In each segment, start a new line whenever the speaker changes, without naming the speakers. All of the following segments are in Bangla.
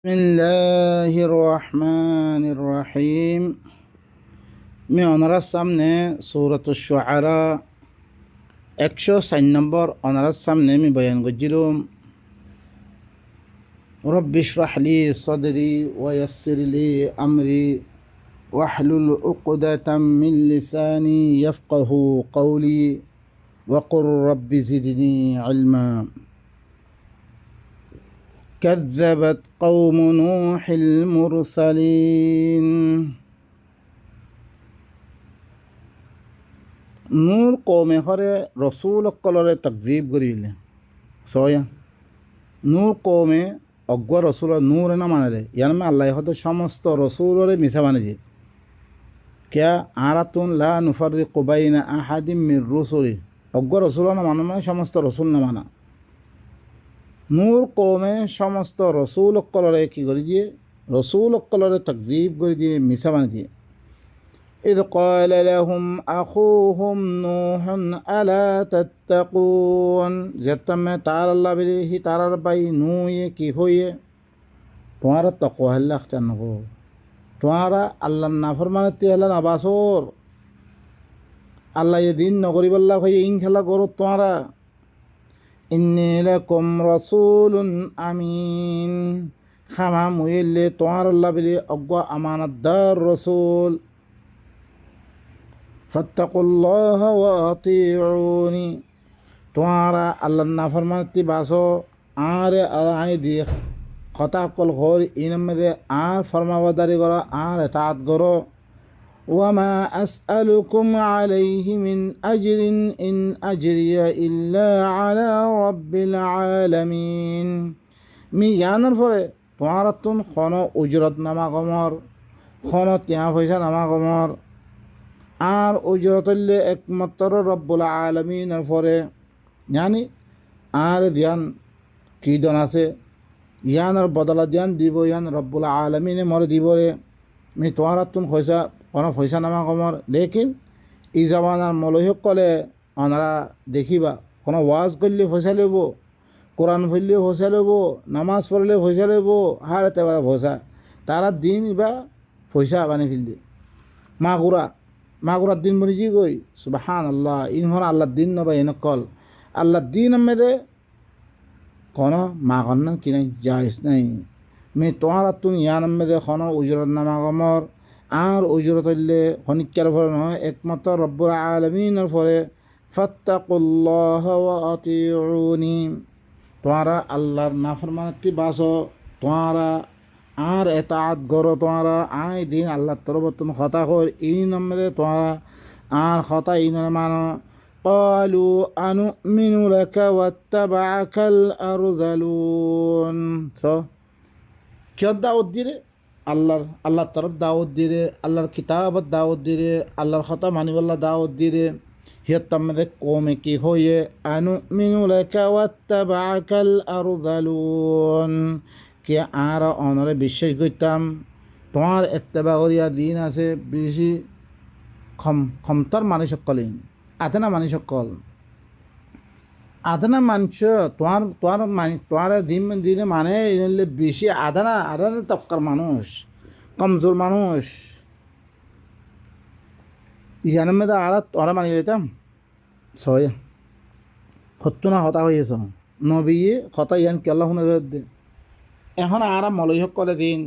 বিসমিল্লাহির রহমানির রহিম। আমি ওনার সামনে সূরাতুশ শুআরা 104 নম্বর ওনার সামনে আমি বয়ান করছিলাম। রব্বি ইশরাহ লি সাদরি ওয়া ইয়াসসির লি আমরি ওয়াহলুল উকদাতাম মিন লিসানি ইয়াফকাহু কওলি ওয়া কুর রব্বি জিদনি ইলমা। كذبت قوم نوح المرسلين। নূর কৌমে হরে রসুল অকলরে তকজিব করিলে সয়া নূর কৌমে অজ্ঞ রসুল নূর না মানে ইয়ানমে আল্লাহ হতে সমস্ত রসুলরে মিশা বানিয়ে ক্যা আরাতুন লা নুফাররিকু বাইনা আহাদিম মির রুসুলি। অজ্ঞ রসুল না মানে সমস্ত রসুল না মানা। নূর কৌমে সমস্ত রসুল অকলরে কি করে দিয়ে রসুল অকলরে তকজিব করে দিয়ে মিশা বানিয়ে দিয়ে। إذ قال لهم أخوهم نوح ألا تتقون। जब मैं तार अल्लाह बिले ही तार भाई नू ये की हो ये तुम्हारा तक़वा अल्लाह चन हो तुम्हारा अल्लाह नाफरमानती अल्लाह नबासोर अल्लाह ये दिन नगरीब अल्लाह को ये इन खला करो तुम्हारा इन्नी लकुम रसूलुन अमीन। खमा मुयल्ले तुम्हारा अल्लाह बिले अग्वा अमानतदार रसूल फत्तकुल्लाह व अतीऊनी। तुम्हारा अल्लाह नाफरमानती बासो आरे आए दिए खता कल घोर इनमें दे आर फरमावदारी करो आर इताअत करो। वमा अस्अलुकुम अलैहि मिन अजरिन इन अजरिय इल्ला अला रब्बिल आलमीन। मी यानर फरे तुम्हारा तुम खनो उजरत नामा गमर खनो त्या पैसा नामा गमर আর উজরতল্লে একমাত্র রব্বুল আলমিনের পরে জানি আর ধ্যান কি দন আছে ইয়ানোর বদলা ধ্যান দিব ইয়ান রব্বুল আলমিনে মরে দিব রে। আমি তোমার তুন পয়সা কোনো পয়সা নামা কমর লেকিন ই জমানার মলহিক কলে ওনারা দেখিবা কোনো ওয়াজ করলে পয়সা লব কোরআন পড়লে পয়সা লব নামাজ পড়লে পয়সা লব হার এতেবারে পয়সা তারা দিন বা পয়সা বানি ফেললে মাগুরার দিন বনি জি গই সুবহান আল্লাহ ইনহর আল্লাহ দিন নবা এনকল আল্লাহ দিন আমেদে কোনো মাগন না কি নাই জায়জ নাই। মে তোমার তুন ইয়ান আমেদে কোনো উজরত না মাগমর আর উজরত হইলে খনিকার ফলে নয় একমাত্র রব্বুল আলমিনের ফলে ফাত্তাকুল্লাহ ওয়া আতিউনি। তোমারা আল্লাহর নাফরমানতি বাসো তোমারা আর এতাআত করো তোমারা আই দিন আল্লাহ তরবতুন খতা কর ইন আমাদে তোমারা আর খতা ইন মানো। قالوا أنؤمن لك واتبعك الأرذلون। كيف دعوت ديره আল্লাহ তরফ দাওয়াত দিরে আল্লাহর কিতাবত দাওয়াত দিরে আল্লাহর খতা মানি বল্লা দাওয়াত দিরে হিয়ত আমাদের কমে কি হয়ে আনুমিনু লাকা ওয়াত্তাবাআকাল আরযালুন কে আর অনরে বিশ্বাস করতাম তোমার এত্তেবা করিয়া দিন আছে বেশি ক্ষমতার মানুষ সকলে আধনা মানুষ সকল আধনা মানুষ তোমার দিনে মানে বেশি আধনা তবকার মানুষ কমজোর মানুষ ইয়ানের মধ্যে আর তোরা মানি যেতাম সয় সত্য না হতা হয়েছ নবী হতা ইয়ান কেল্লা শুনে দে এখন আরা মলই সকলে দিন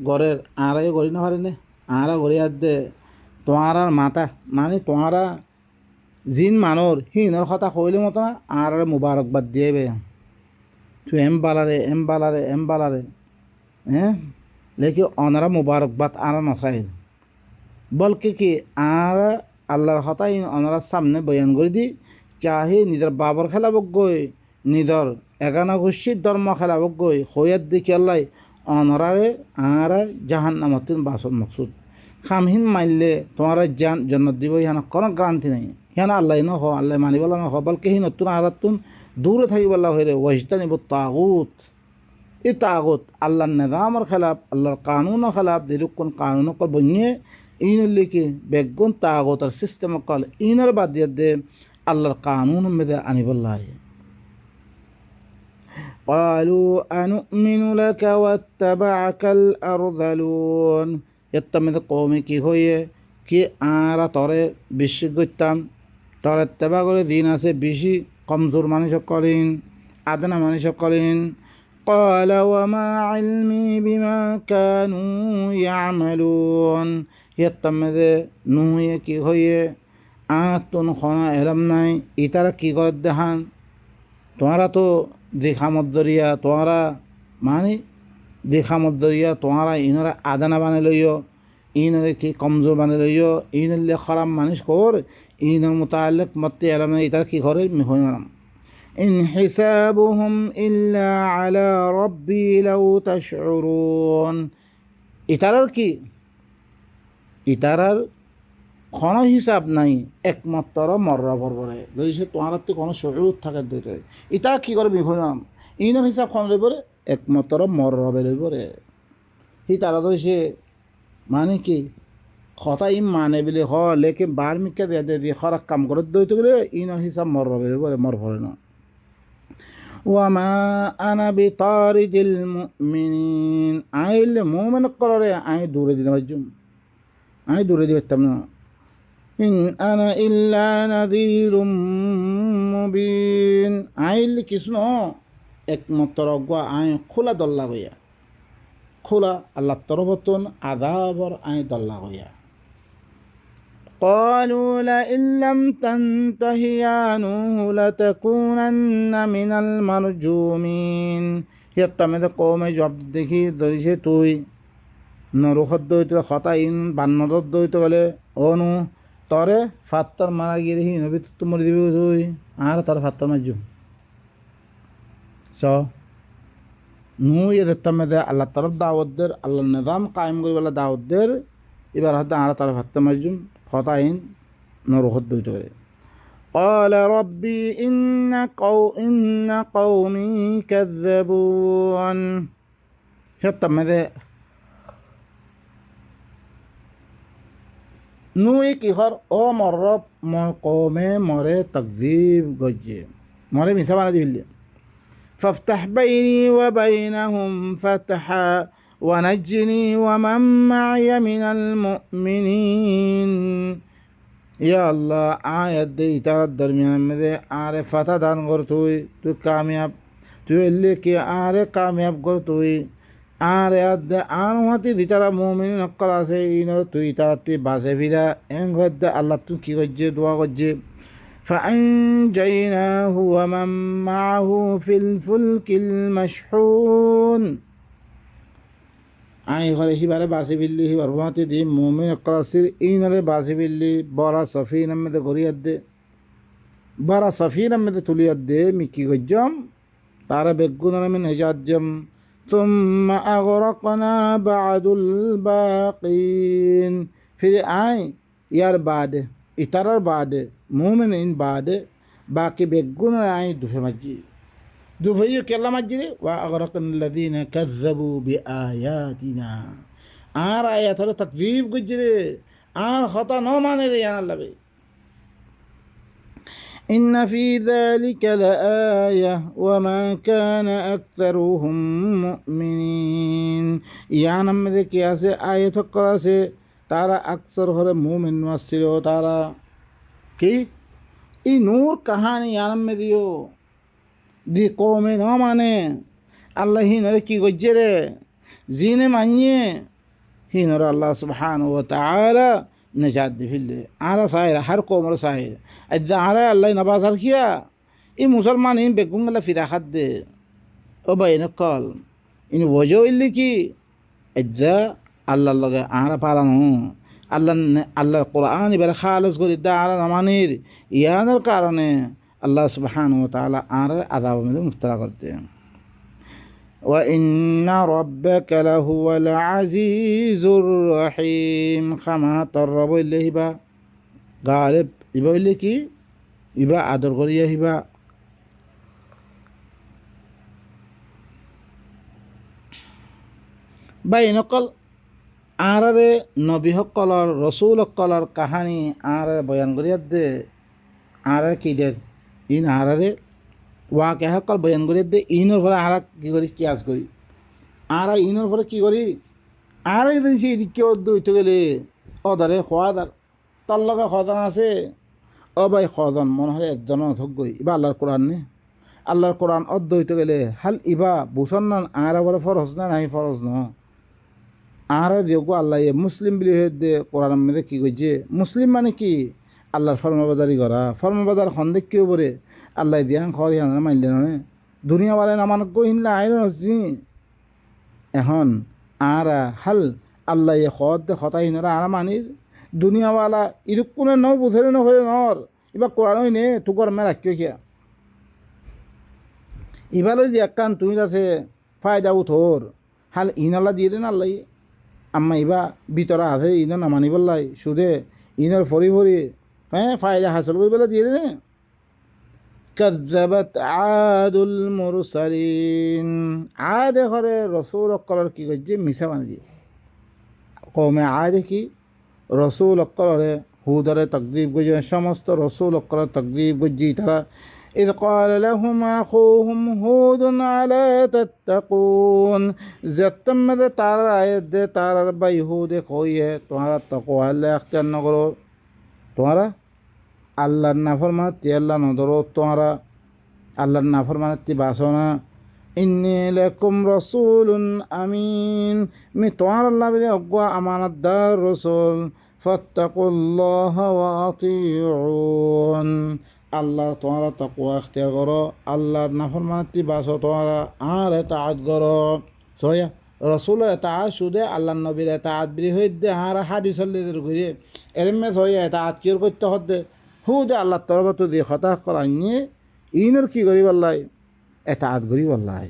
ঘরের আড়াই করি না পারে আরা ঘরে আর দে তোমার মাতা মানে তোমারা জিন মানর হিনর কথা কইলে মতো না আর মুবারকবাদ দিয়ে বে তুই এম বালারে লেকি অনারা মুবারকবাদ আর নসাই বলকে কি আর আল্লাহর কথা অনারার সামনে বয়ান করে দি চাহে নিজের বাবর খেলাবক গই নিজের এগানা গোষ্ঠীর ধর্ম খেলাবক গই হইয়ার দেখি আল্লাহ অনরারে আর জাহান নামতিন বাসন মকসুদ খামহীন মানলে তোমার জন্নত দিব ইহান কোনো গ্রান্তি নাই ইহান আল্লাহ ন হ আল্লাহ মানিবলা ন হ বলকে হি নতুন আরাতুন দূরে থাকিবলা হয়ে ওয়াজতা নিব তাগুত এই তাগুত আল্লাহর নিজামর খেলাফ আল্লাহর কানুনের খেলাফ যেরকম কানুন কল বনিয়ে ইনের লিখে বেগুন তাগুতার সিস্টেম কল ইনের বাদ দিয়ে দে আল্লাহর কানুন মেদে আনিবল্লাহ قالوا أنؤمن لك واتبعك الأرذلون يتمد قومي কি হয়ে কি আরা তরে বিশ্বাস করতাম তরে তেবা করে দিন আছে বেশি কমজোর মানুষ করেন আদনা মানুষ করেন قال وما علمي بما كانوا يعملون يتمد নুয়ে কি হয়ে আতুন খনা এলাম নাই ইতারা কি করে দেখান তোমারা তো দেখা মধ্যরিয়া তোমারা মানে দেখা মধ্যরিয়া তোমারা ইনরা আদানা বানে লইও ইনরে কি কমজোর বানে লইও ইনলে খারাপ মানুষ কর ইনর মোতালেক মতে এলাম না ইতারা কি করে মিহই মারাম ইন হিসাবুহুম ইল্লা আলা রব্বি লাউ তাশউরুন ইতারার কি ইতারার কোনো হিসাব নাই একমাত্র মর্রা পরবরে যদি সে তোমার তো কোনো সহযোগ থাকে দুইটা ইটা কী করে বিভরাম ইনের হিসাব খন লই পরে একমাত্র মর্রবে লই পরে সি তারা তো সে মানে কি কথা ই মানে বলে হ লেকে বার মিকা দিয়ে খরাক কাম করে দইতে গেলে ইনের হিসাব মর্রবে লই পরে মর পড়ে না ওয়ামা আনা বিতারিদিল মুমিনিন আইলে মুমিন করে আই দূরে দিতে পারজুম আই দূরে দিতে পারতাম না ইন আনা ইল্লা নাযীরুম মুবিন আইল কিছু ন একমাত্র অজ্ঞা আই খোলা দল্লা হইয়া খোলা আল্লাহ তরফতন আযাবর আই দল্লা হইয়া قالوا لئن لم تنته يا نوح لتكونن من المرجومين يتمد قوم জবাব দেখি ধরিছে তুই নরখদ দইতে কথা ইন বান্নদ দইতে গেলে অনু তরে ফাত্তর মারা গিয়ে দেখি নবী তো মরে দিবি তুই আর তার ফাত্তর মারজু স নু এদের মেদে আল্লাহ তরফ দাওয়াতদের আল্লাহ নিজাম কায়েম করি বলে দাওয়াতদের এবার হয়তো আর তার ফাত্তর মারজুম কথা ইন নরখদ দইতে গেলে قال ربي إن قومي كذبون সেটা মেদে নুই কি হর ও মরব কমে মরে তকজিব গজ্জে মরে মিশা বানা দিবিল্লে فافتح بيني وبينهم فتحا ونجني ومن معي من المؤمنين يا الله آيات دي ترى درمیان میں دے آرے فتح دان گر تو کامیاب تو اللي کی آرے کامیاب گر توی আরে আদে আনহাতি দিতারা মুমিন নকল আছে ইন তুই তাতে বাসে ভিদা এং হদ্দে আল্লাহ তুই কি করছে দোয়া করছে فأنجيناه ومن معه في الفلك المشحون আই ঘরে হিবারে বাসে বিল্লি হিবার ভাতে দি মুমিন নকল আছে ইনরে বাসে বিল্লি বড় সফিনা মধ্যে গরিয়াদে বড় সফিনা মধ্যে তুলিয়াদে মি কি গজ্জম তারা বেগুনারে মিন হিজাজ্জম ثم أغرقنا بعد الباقين في آي يار بعد إترار بعد مؤمن إن بعد باقي بيقولنا آي دفع مجي دفع يكلا مجي وأغرقنا الذين كذبوا بآياتنا آيات هذا تكذيب قجري خطأ نو معنى ريان الله بي إن في ذلك لآية وما كان أكثرهم مؤمنين يعني مدे क्या से आयत करा से तारा अक्सर हर मोमिन वसिलो तारा कि ई नूर कहानी यानम में दियो दी कौम न माने अल्लाह ही नरे की गजरे जीने मानिए ही नर अल्लाह सुब्हानहु व तआला निजात दिले आरा साहिर हर कौमर साहिर अज्जा आरा अल्लाह नवाज किया ये मुसलमान इन बेगुंगला फिराखत दे ओ भाई नकल इन वजो इल्ली की अज्जा अल्लाह लगे आरा पालानो अल्लाह कुरान इबर खालिस को इद्दा आरा नमानीर यानर कारणे अल्लाह सुब्हानहु व तआला आरा अज़ाब में मुब्तला करते हैं وإن ربك لهو العزيز الرحيم خما ترب إليه با غالب يبا إليه كي يبا عدر غريه يبا بين قل آرরে নবী সকলৰ রসুল সকলৰ কাহানী আরে বয়ান করিয়া দে আরে কি দে ইন আরে ওয়াকে সকল বয়ান করে দে ইনোর পরে আর কী করি কিয়াস করি আর ইনোর পরে কী করি আর সেই দিকে হইতে গেলে অদারে খোয়াদার তার লগে খজান আছে ও ভাই খজন মনে হয় একজন থক গই ইবা আল্লাহর কোরআন নে আল্লাহর কোরআন অর্ধ হইতে গেলে হাল ইবা বুঝন না আর আবার ফরজ না নাই ফরজ ন আর যেগু আল্লাহ মুসলিম বুলি দে কোরআন মধ্যে কী করছে মুসলিম মানে কি আল্লাহর ফর্মবাজারি করা ফর্মবাজার সন্দেহ কেউ বলে আল্লাহ দিয়াং খর হিয়ান মানলে নয় দুনিয়া বালে নামান কহিনলে আইন হচ্ছি এখন আর হাল আল্লাহ খত দে খতাহিনরা আর মানির দুনিয়াওয়ালা ইরুক কোনে ন বুঝে ন হয়ে নর এবার কোরআন নে তুকর মে রাখিও কিয়া ইবালে যে একান তুই আছে ফায়দা উঠোর হাল ইনাল্লা দিয়ে দেন আল্লাহ আম্মা ইবা ভিতরে আছে ইন নামানি বললাই সুদে ইনার ফরি ফরি হ্যাঁ ফায়দা হাসল করে বেলা দিয়ে দেনে كذبت عاد المرسلين عاد ঘরে রসুল অক্কলর কি করছে মিশা বানি দিয়ে কৌমে আদে কি রসুল অক্কলরে হুদরে তকদিব করছে সমস্ত রসুল অক্কলর তকদিব করছি তারা إذ قال لهم أخوهم هود ألا تتقون زتمد তার আয়াত দে তার ভাই হুদে কইয়ে তোমারা তাকওয়া আল্লাহ ইখতিয়ার না করো তোমারা আল্লাহর নাফরমানতি আল্লাহ নদরো তোমারা আল্লাহর নাফরমানতি বাসো না ইন্নী লাকুম রাসূলুন আমিন মি তোমার আল্লাহ বলে অজ্ঞা আমানতদার রসুল ফাত্তাকুল্লাহ ওয়া আতিউন আল্লাহর তোমারা তাকওয়া ইখতিয়ার করো আল্লাহর নাফরমানতি বাসো তোমারা আর ইতাআত করো সয়া রসুলের ইতাআত শুধু আল্লাহর নবীর ইতাআত বিলি হইতে আর হাদিসের লিদের ঘুরে এরমে সয়া ইতাআত কি করতে হতে হুদে আল্লাহর তরফ তো দিয়ে হতা করাইনি ইনের কি করি বললাই ইতাআত করি বললাই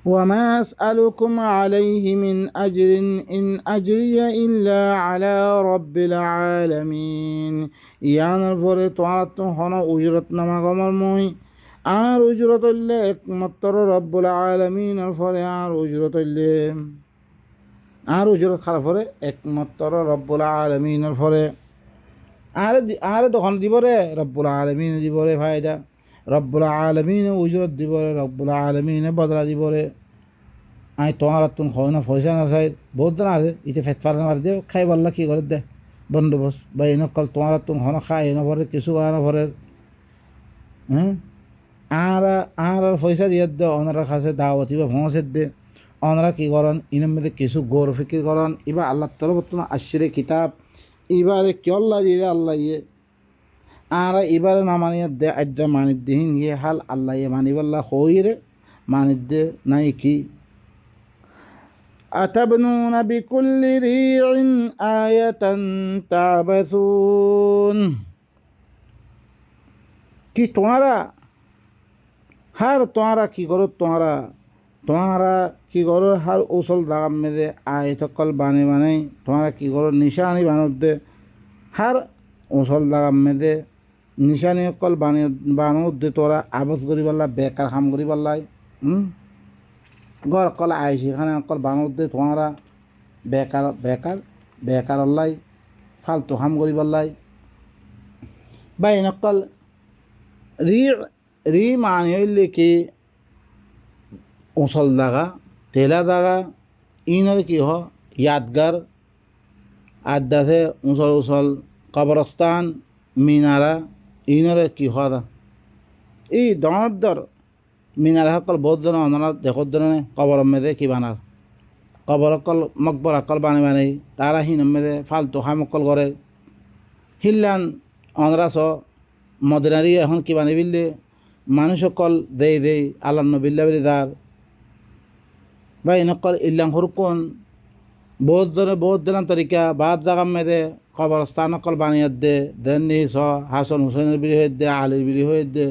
وما أسألكم عليه من أجر إن أجري إلا على رب العالمين ইয়ানোর পরে তোমার তো হন উজরত নামা গমর মই আর উজরত হইলে একমাত্র রব্বুল আলামিনের পরে আর উজরত হইলে আর উজরত খারাপ পরে একমাত্র রব্বুল আলামিনের পরে আর তখন দিব রে রব্বুল আলামিন দিব রে ফায়দা রব্বুল আলামিন উজরত দিব রে রব্বুল আলামিন বদলা দিব রে আমি তোমার তুমি হয় না পয়সা না চাই বহুত জন আছে এটা ফেট পার মার দে খাই বললা কী করে দে বন্দোবস্ত বা এনেকল তোমার তুমি হন খাই এনে ভরে কিছু না ভরে আর আর পয়সা দিয়ে দে ওনারা কাছে দাওয়াত বা ভোঁসের দে ওনারা কী করেন ইনের মধ্যে কিছু গৌর ফিকির করেন এবার আল্লাহ তরফ তোমার আশ্রে কিতাব এবারে কেল্লা দিয়ে আল্লাহ ইয়ে আর এবারে না মানিয়ে দে আদ্যা মানির দিহীন ইয়ে হাল আল্লাহ ইয়ে মানিবাল্লাহ হই রে মানির দে নাই কি أتبنون بكل ريع آية تعبثون কি তোমারা হার তোমারা কি করো তোমারা কি করো হার ওসল দাগাম মেদে আয়তকল বানে বানাই তোমারা কি করো নিশানি বানুদে হার ওসল দাগাম মেদে নিশানি অকল বানুদে তোরা আবাস করি পাল্লা বেকার কাম করি পাল্লাই ঘর অকল আইসি এখানে অকল বানুদে তোমারা বেকার বেকার বেকার অল্লাই ফালতু কাম করি পাল্লাই বা এনেকল রি মানে হইলে কি উসল দাগা তেলা দাগা ইনর কি হ ইয়াদগার আদাতে উসল উসল কবরস্তান মিনারা ইনরে কি হদা এই দর মিনারা সকল বহুত জন অনার দেখত ধরনে কবর মেদে কি বানার কবর অকল মকবর অকল বানাই তারা হিন মেদে ফালতু খামকল করে হিল্লান অনরা স মদিনারি এখন কি বানাই বিললে মানুষ সকল দেই আল্লাহ নবিল্লা বলি দার বা ইনকল ইল্লাং হরকুন বহুত দিলাম তরিকা বাদ জাগাম মেদে কবরস্থান অকল বানিয়ে দে দেন নি স হাসন হুসেনের বিলি হয়ে দে আলীর বিলি হয়ে দে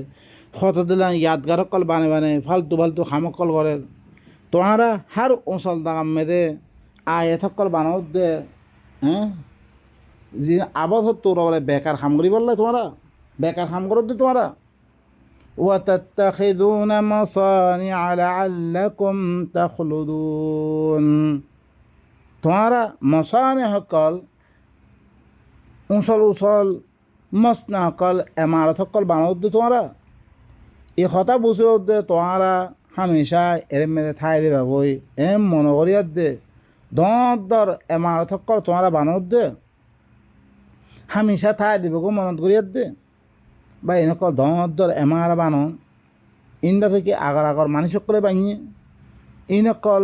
কত দিলাম ইয়াদগার অকল বানে ফালতু খামকল করে তোমারা হার অঞ্চল দাগাম মেদে আয়ে থকল বানাও দে হ্যাঁ যে আবাদ তোরা বলে বেকার খাম করি বললে তোমারা বেকার খাম করো দে তোমারা وتتخذون مصانع لعلكم تخلدون তোমারা মশানে সকল উসল মসনা সকল এমারত সকল বানাও দে তোমারা এই কথা বুঝে দে তোমরা হামেশা এর মেয়েদে ঠাই দেবা বই এম মনে করিয়ার দে দর এমারত কর তোমরা বানত দে হামেশা ঠাই দিব গো মনত করিয়ার দে বা এনেকল দর এমার বানন ইন্দা থেকে আগর মানুষ করে বানিয়ে ইনকল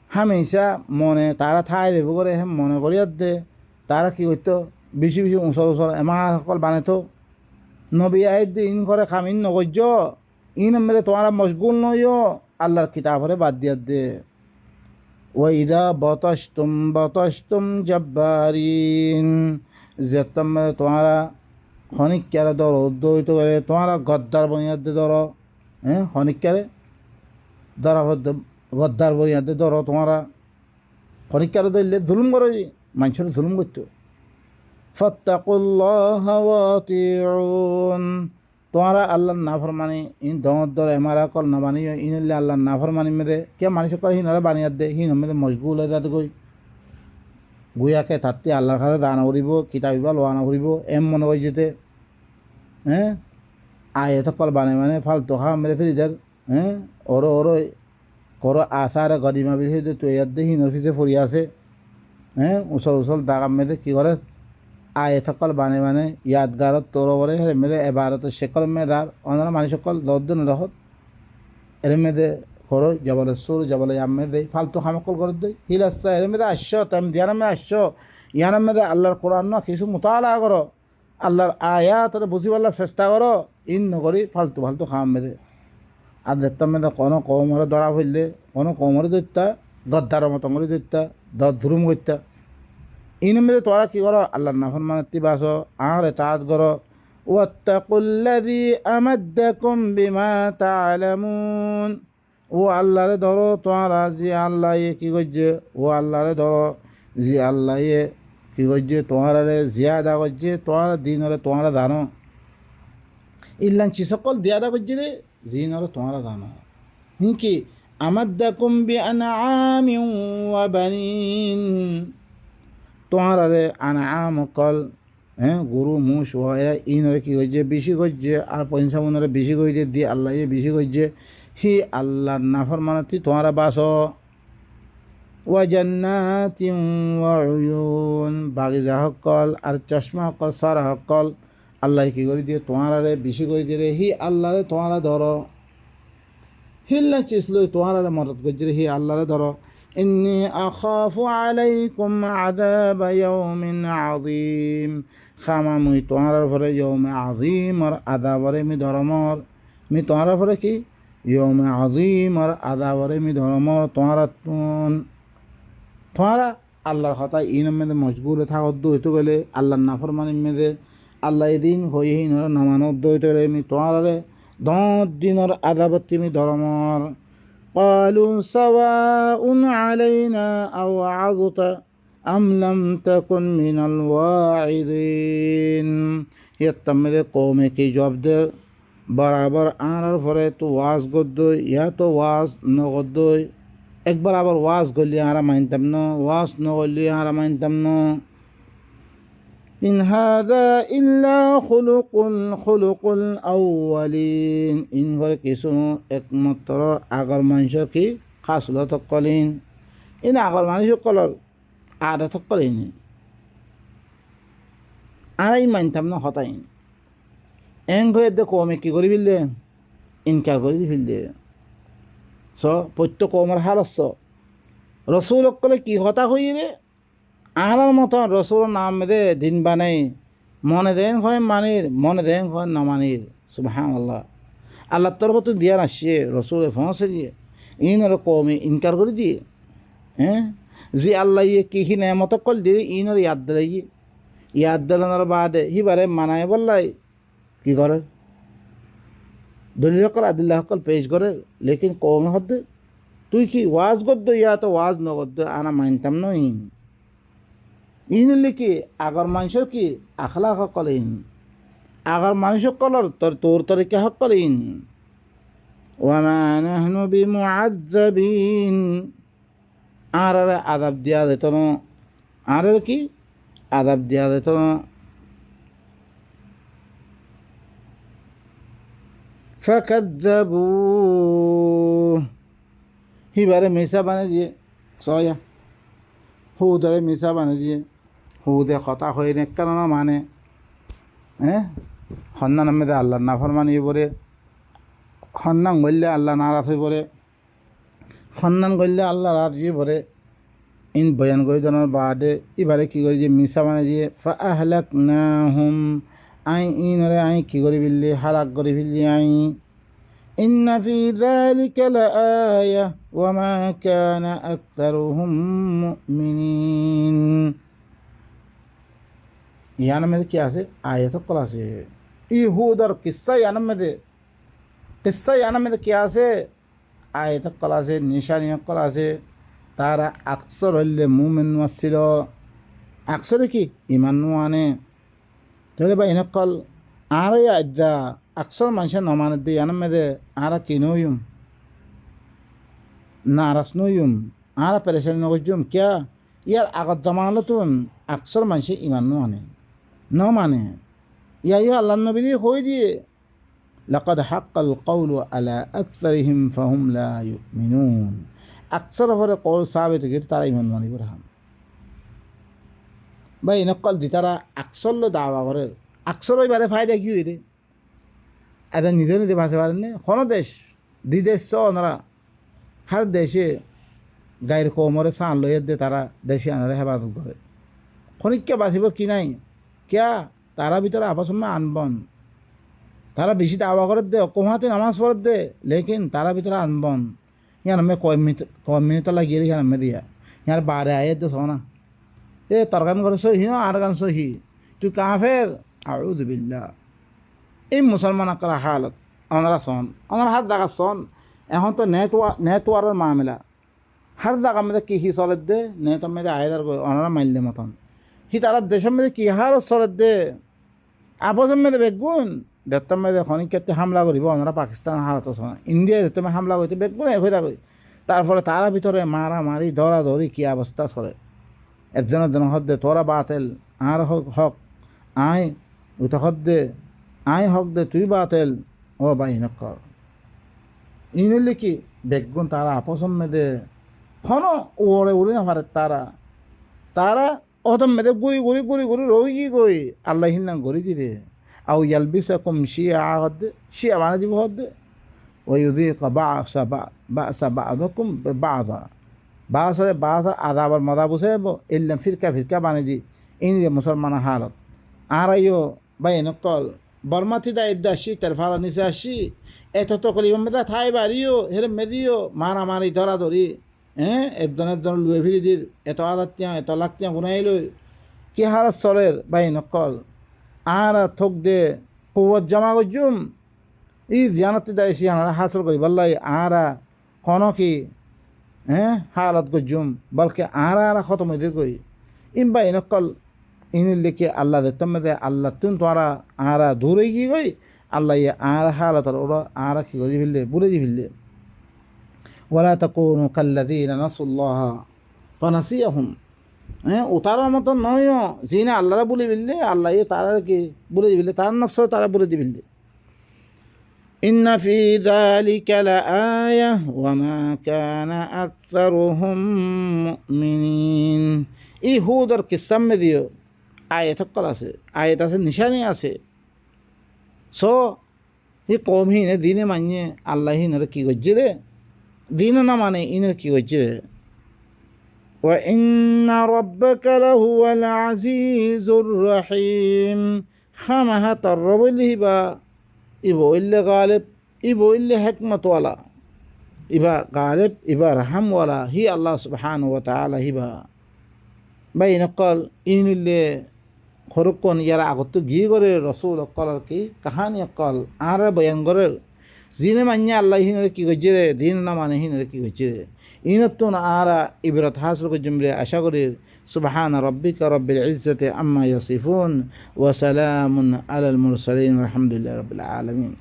হামেশা মনে তারা ঠাই দেব করে মনে করিয়ার দে তারা কি করতো বেশি বেশি উঁচর এমার সকল বানাতো নবী আয়ের দে ইন করে খামিন নগর্য ইন মেয়েদে তোমরা মশগুল নইও আল্লাহর কিতাবরে বাদ দিয়ার দে ওয়াইদা বতস্তুম জব্বারিন যেতম তোমরা খনিক্যারে ধরো উদ্যোগিত করে তোমরা গদ্দার বনিয়াদে ধরো হ্যাঁ খনিক্যারে ধরা গদ্দার বনিয়াদে ধরো তোমরা খনিক্যারে ধরলে জুলুম করো মানুষের জুলুম করতো ফাত্তাকুল্লাহ ওয়াতিউন তোমরা আল্লাহর নাফরমানি ইন দর এমারা কল না বানিয়ে ইনলে আল্লাহর নাফরমানি মেদে কে মানুষ করে হিনরা বানিয়ার দে হিন মেদে মশগুল হয়ে যাতে গই গুয়াকে তাতে আল্লাহর কাছে দানা করিব কিতাবিবা লোয়ানা করিব এম মনে করি যেতে হ্যাঁ আয়ে কল মানে ফালতু খা মেরে ফিরিদার হ্যাঁ ওরো করো আশারে গদিমা বিরহে তুই ইয়ার দে হিনর ফিসে ফরি আছে হ্যাঁ উসল দাগাম মেদে কী করে আয়ে সকল মানে ইয়াদগারত তোর বরে হেরে মেদে এবারত শেকল মেদার অনারা মানুষ সকল দর্দন রহত এর মেদে করো জবলে সুর জবলে ইয়ামে দেয় ফালতু খামকল করে দেয় হিল আসছে এর মেদে আসছ তেম দিয়ানামে আসছ ইয়ানার মেদে আল্লাহর কোরআন না কিছু মোতালা করো আল্লাহর আয়া তোর বুঝিবার চেষ্টা করো ইন নকরি ফালতু খাম মেদে আর দেখতাম মেদে কোনো কমরে ধরা ফেললে কোনো কমরে দৈত্যা গদ্দার মতন করে দৈত্যা ধুরুম করতা ইন মেদে তোরা কী করো আল্লাহর নাফরমানের তিবাস আর এতাত করো ওয়াত্তাকুল্লাযী আমাদ্দাকুম বিমা তা'লামুন ও আল্লাহরে ধরো তোমরা যে আল্লাহ কী করছে ও আল্লাহরে ধরো যে আল্লাহ কী করছে তোমারে জিয়াদা করছে তোমরা দিনরে তোমরা জানো ইল্লাঞ্চি সকল দিয়াদা করছে রে জিনরে তোমরা জানো হিংকি আমাদ্দাকুম বিআনআমিন ওয়া বানিন তোমরারে আনআম কল হ্যাঁ গরু মুষ হয় ইনরে কী করছে বেশি করছে আর পয়সা মনে বেশি করছে দিয়ে আল্লাহ বেশি করছে হি আল্লাহর নাফরমানতি তোমরা বাস ওয়া জান্নাতিন ওয়া উয়ুন বাগিচা সকল আর চশমা সকল সারা সকল আল্লাহ কী করে দিয়ে তোমারে বেশি করে দিয়ে হি আল্লাহরে তোমরা ধরো হিল্লা চিসলো তোমারে মদত করছে হি আল্লাহরে ধরো ইন্নী আখাফু আলাইকুম আযাবা ইয়াউমিন আযীম খামা মুই তোমার ফরে ইয়াউমে আযীম আর আযাবরে মি ধরমর মি তোমার ফরে কি ইয়মে আজিম আর আদাবরে মি ধর্মর তোমরা আল্লাহর কথা ইন মেদে মশগুল থাকত হইতে গেলে আল্লাহর নাফরমানি মেদে আল্লাহ এদিন হইহীন নামানত হইতে গেলে মি তোমারে দিনের আদাবত্তি মি ধর্মর قالوا سواء علينا أوعظت أم لم تكن من الواعظين يتمد قومي کی جواب دے বরাবর আনার পরে তো ওয়াজ গদ্দই ইয়া তো ওয়াজ ন গদ্দই একবার আবার ওয়াজ করলে আরা মানতাম না ওয়াজ ন করলে আরা মানতাম না ইন হাযা ইল্লা খুলুকুল আউয়ালিন ইন ঘরে কিছু একমাত্র আগর মানুষ কি খাসলত কলিন ইন আগর মানুষ কলর আদত কলিন আরাই মানতাম না হতাই এং হয়ে দে কমে কী করি ফেললে ইনকার করে ফেললে প্রত্যেক কমের হাল রসুল অকলে কি হতা হই রে আনার মতন রসুল নাম দে দিন বানাই মনে দেন হয় মানির মনে দেন হয় না মানির সুবহানাল্লাহ আল্লাহ তরফ তো দিয়া আসছে রসুল ফসে দিয়ে ইনর কমে ইনকার করে দিয়ে হ্যাঁ যে আল্লাহ কি নেমত কল দিয়ে ইনর ইয়াদ দিলানোর বাদে হিবারে মানায় বললাই কি করে দলিল সকল আদিল্লা সকল পেশ করে লেকিন কমে হদ্দে তুই কি ওয়াজ করতো ইয়া তো ওয়াজ ন করতো আনা মানতাম ন ইন লিখি আগর মানুষের কি আখলা সকল ইন আগর মানুষ সকলর তোর তরিকা সকল ইন ওয়ামা নাহনু বিমুআযযাবিন আর আযাব দিয়া দিত না আর কি আযাব দিয়া দিত না فكذبوه হিবারে মিসা বানিয়ে দিয়ে সয়া হুদরে মিসা বানিয়ে দিয়ে হুদে কথা হয়ে নে কেন মানে সন্ন্যান মেদে আল্লাহ নাফরমানি বলে সন্ন্যান করলে আল্লাহ নারাজ হয়ে পড়ে সন্ন্যান করলে আল্লাহ রাজি পড়ে ইন বয়ান করে দেওয়ার বাদে এবারে কী করি যে মিসা বানিয়ে দিয়ে ফাআহলাকনাহুম আই ইনরে আই কী করে ফেললি হালাক করে ফেললি আই ইন্না ফি যালিকা লাআয়া ওয়া মা কানা আকতারুহুম মুমিনিন ইয়ার মধ্যে কি আছে আয়াত কল আছে ইহুদার কিস্সা ইয়ার মধ্যে কি আছে আয়াত কল আছে নিশানি কল আছে তারা আকসর হইলে মুমিন ছিল আকসরে কি ইমান আনে তাহলে বা ইনকল আর আজ্জা আকসর মানুষের নমানের দিয়ে ইয়ার মধ্যে আর কিনোয়ুম নারাজ নইম আর পেরেশানি নগজুম কিয়া ইয়ার আগত জমানতুন আকসর মানুষে ইমান আনে ন মানে ইয়া আল্লাহ নবী দিয়ে হয়ে দিয়ে লাকাদ হাক্কাল কওলু আলা আকসারিহিম ফাহুম লা ইউমিনুন আকসর হরে কল সাবিত গির তারা ইমান মানিব রাহাম বা ইনকল দি তারা আকসর লো দাওয়া করে আকসর ওইবারে ফায়দা কি হইরে এদের নিজে ভাসে পারেন না কোনো দেশ দেশ ওনারা হার দেশে গায়ের কোমরে সান লইয়ে দিয়ে তারা দেশে আনারে হেফাজত করে খনিককে বাঁচিব কি নাই কিয়া তারা ভিতরে আপসমে আনবন তারা বেশি দাওয়া করে দে কোহাতে নামাজ পড়ে দে লেকিন তারা ভিতরে আনবন ইয়ার আমি কয় মিনিট লাগিয়ে দিই আমি দিয়া ইয়ার বারে আয়ে দে সোনা এ তোর গান করে সহি না আর গান সহি তুই কাফের আউযু বিল্লাহ এই মুসলমান আকার হালত ওনারা শোন ওনার হাত দেখা শোন এখন তো নেটওয়ারের মামলা হার জায়গা মধ্যে কি চলে দে নেটের মধ্যে আয়দার ওনারা মাইলে মতন তারা দেশের মধ্যে কি হার চলে দে আপসের মধ্যে বেগুন দেড়টার মধ্যে খনিক ক্ষেত্রে হামলা করিব ওনারা পাকিস্তান হারাতো ইন্ডিয়া দেড়টা হামলা করতে বেগুন এক হয়ে থাকে তারপরে তারা ভিতরে মারামারি ধরাধরি কি অবস্থা চলে একজনের হদ দে তোরা বাতেল আর হক আয় ওইটা হদ দে আয় হক দে তুই বাতেল ও ভাই নকর ইনলি কি বেগুন তারা আপসের মধ্যে খনো ওরে উড়ে না পারে তারা অতম মেদে গুড়ি রোগী কই আল্লাহ হিন্না গড়ি দিদে আউ ইয়ালবিসাকুম শিয়া হদ্দে শিয়া বানা দিব হদ্দে ওয়ুযীক বা'সা বা'দাকুম বিবা'দা বাসরে বাসর আযাবার মজা বুঝাইব ইল্লাম ফিরকা বানি দি ইনি মুসলমান হালত আর আইও বাইনকল বর্মাতি দা ইদ্দাশি তারফারা নিসে আসি এত তো কলিবা মেদা থাই বাড়িও হেরে মেদিও মারামারি ধরাধরি একজন লুয়ে ফিরি দির এত আদাতিয়া এত লাগতিয়া গুনাই লই কি হারত চলের বাই নকল আর থক দে কৌত জমা গজুম ই জিয়ানতি দায়সি আনারা হাসল করি বললাই আরা কোন কি হালত গজুম বলকে আরা খতম হইতে কই ইম বাই নকল ইনির লিখে আল্লাহ দেখতাম দে আল্লাহ তুন তোরা আরা দূরে কি কই আল্লাহ আর হালত ওরা আরা কি করি ফেললে বুড়ে দি ফেললে ওয়ালা তাকুনু কাল্লাযীনা নাসুল্লাহ ফানাসিয়াহুম উতারার মতো নয় যিনি আল্লাহরা বলে বিললে আল্লাহ তারা কি বলে দিবিলে তার নফস তারা বলে দিবিলে ইন্না ফি যালিকা লাআয়া ওয়া মা কানা আকতারুহুম মুমিনিন ইহুদর কিসসাম মে দিও আয়াত কল আছে আয়াত আছে নিশানি আছে সো ই কওম হি দিনে মানিয়ে আল্লাহ হিনের কি গজ্জে রে দিন না মানে ইনের কি হচ্ছে وإن ربك لهو العزيز الرحيم خامها ترب الهبا إبو إلا غالب إبو إلا حكمة ولا إبا غالب إبا رحم ولا هي الله سبحانه وتعالى هبا بين قال إن اللي خرقون يرى أغطو جي غري رسول قال كي كهاني قال آره بيان غري জিনে মান্য আল্লাহ হিনের কি করছে রে দিন না মানে হিনের কি করছে রে ইনতুন আরা ইবরাত হাসল করজুমরে আশা করি সুবহান রাব্বিকা রাব্বিল ইজ্জাতি আম্মা ইয়াসিফুন ওয়া সালামুন আলাল মুরসালিন ওয়া আলহামদুলিল্লাহি রাব্বিল আলামিন।